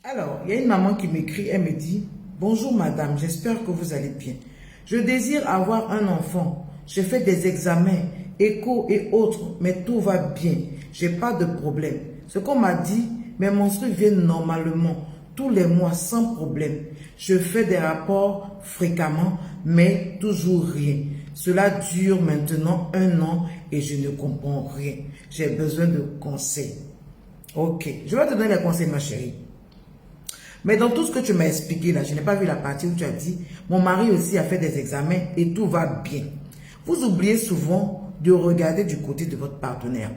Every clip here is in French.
Alors, il y a une maman qui m'écrit, elle me dit: bonjour madame, j'espère que vous allez bien. Je désire avoir un enfant. J'ai fait des examens, écho et autres, mais tout va bien. J'ai pas de problème. Ce qu'on m'a dit, mes menstrues viennent normalement, tous les mois, sans problème. Je fais des rapports fréquemment, mais toujours rien. Cela dure maintenant 1 an et je ne comprends rien. J'ai besoin de conseils. Ok, je vais te donner les conseils, ma chérie. Mais dans tout ce que tu m'as expliqué là, je n'ai pas vu la partie où tu as dit: mon mari aussi a fait des examens et tout va bien. Vous oubliez souvent de regarder du côté de votre partenaire.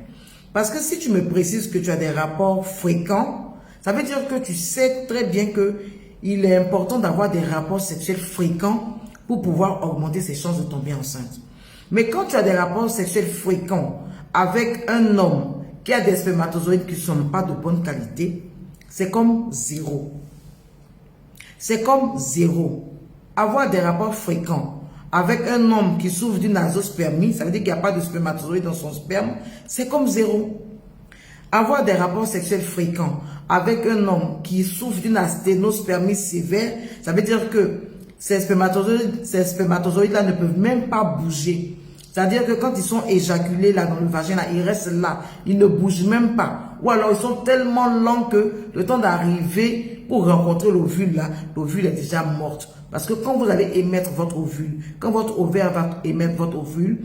Parce que si tu me précises que tu as des rapports fréquents, ça veut dire que tu sais très bien que il est important d'avoir des rapports sexuels fréquents pour pouvoir augmenter ses chances de tomber enceinte. Mais quand tu as des rapports sexuels fréquents avec un homme qui a des spermatozoïdes qui ne sont pas de bonne qualité, c'est comme zéro. C'est comme zéro. Avoir des rapports fréquents avec un homme qui souffre d'une azospermie, ça veut dire qu'il n'y a pas de spermatozoïdes dans son sperme, c'est comme zéro. Avoir des rapports sexuels fréquents avec un homme qui souffre d'une asténospermie sévère, ça veut dire que ces spermatozoïdes-là ne peuvent même pas bouger. C'est-à-dire que quand ils sont éjaculés là dans le vagin, là, ils restent là, ils ne bougent même pas. Ou alors ils sont tellement lents que le temps d'arriver pour rencontrer l'ovule là, l'ovule est déjà morte. Parce que quand vous allez émettre votre ovule, quand votre ovaire va émettre votre ovule,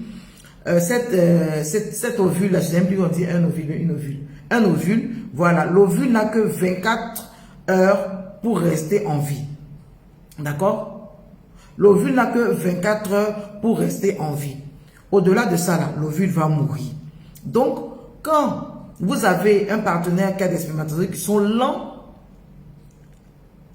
cet ovule là, je n'aime plus qu'on dit un ovule, une ovule. Un ovule, voilà, l'ovule n'a que 24 heures pour rester en vie. D'accord? L'ovule n'a que 24 heures pour rester en vie. Au-delà de ça, l'ovule va mourir. Donc, quand vous avez un partenaire qui a des spermatozoïdes qui sont lents,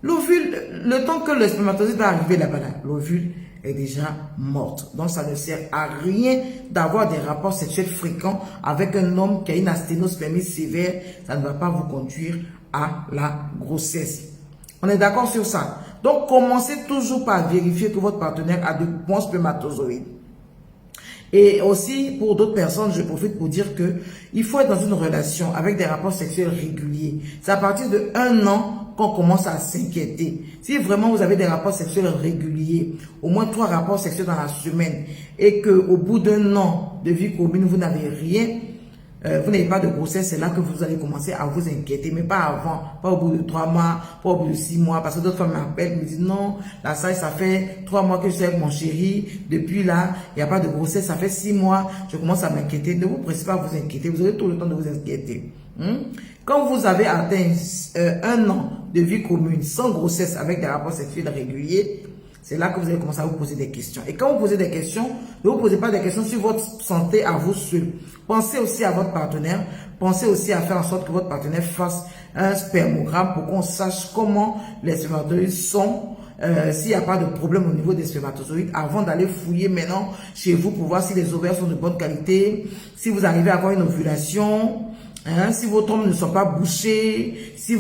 l'ovule, le temps que le spermatozoïde va arriver là-bas, l'ovule est déjà morte. Donc, ça ne sert à rien d'avoir des rapports sexuels fréquents avec un homme qui a une asténospermie sévère. Ça ne va pas vous conduire à la grossesse. On est d'accord sur ça? Donc, commencez toujours par vérifier que votre partenaire a de bons spermatozoïdes. Et aussi, pour d'autres personnes, je profite pour dire que il faut être dans une relation avec des rapports sexuels réguliers. C'est à partir de 1 an qu'on commence à s'inquiéter. Si vraiment vous avez des rapports sexuels réguliers, au moins 3 rapports sexuels dans la semaine, et qu'au bout d'1 an de vie commune, vous n'avez rien, vous n'avez pas de grossesse, c'est là que vous allez commencer à vous inquiéter, mais pas avant, pas au bout de 3 mois, pas au bout de 6 mois, parce que d'autres femmes m'appellent, me disent non, là ça fait 3 mois que je suis avec mon chéri, depuis là, il n'y a pas de grossesse, ça fait 6 mois, je commence à m'inquiéter. Ne vous pressez pas à vous inquiéter, vous avez tout le temps de vous inquiéter. Quand vous avez atteint 1 an de vie commune sans grossesse avec des rapports sexuels réguliers, c'est là que vous allez commencer à vous poser des questions. Et quand vous posez des questions, ne vous posez pas des questions sur votre santé à vous seul. Pensez aussi à votre partenaire. Pensez aussi à faire en sorte que votre partenaire fasse un spermogramme pour qu'on sache comment les spermatozoïdes sont, s'il n'y a pas de problème au niveau des spermatozoïdes, avant d'aller fouiller maintenant chez vous pour voir si les ovaires sont de bonne qualité, si vous arrivez à avoir une ovulation. Si votre homme ne sont pas bouchés, si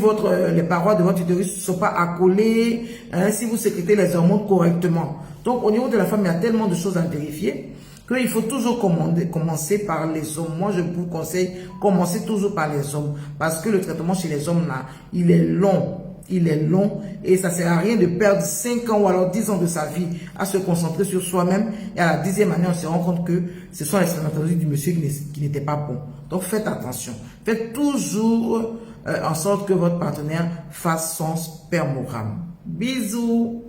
les parois de votre utérus ne sont pas accolées, si vous sécrétez les hormones correctement. Donc, au niveau de la femme, il y a tellement de choses à vérifier qu'il faut toujours commencer par les hommes. Moi, je vous conseille, commencez toujours par les hommes. Parce que le traitement chez les hommes, là, il est long. Il est long et ça ne sert à rien de perdre 5 ans ou alors 10 ans de sa vie à se concentrer sur soi-même. Et à la 10e année, on se rend compte que ce sont les spermatozoïdes du monsieur qui n'étaient pas bons. Donc faites attention. Faites toujours en sorte que votre partenaire fasse son spermogramme. Bisous.